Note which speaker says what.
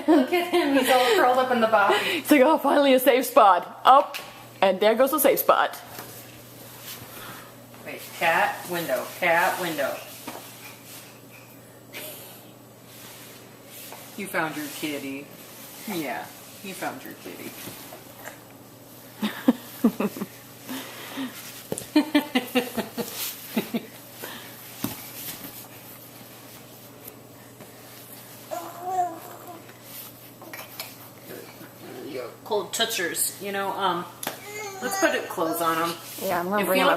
Speaker 1: Look at him, he's all curled up in the bottom.
Speaker 2: It's like, oh, finally a safe spot. Up, and there goes the safe spot.
Speaker 1: Wait, cat, window, cat, window. You found your kitty. Yeah, you found your kitty. Cold touchers, you know, let's put clothes on them.
Speaker 2: Yeah, I'm gonna
Speaker 1: If
Speaker 2: bring
Speaker 1: you
Speaker 2: him
Speaker 1: look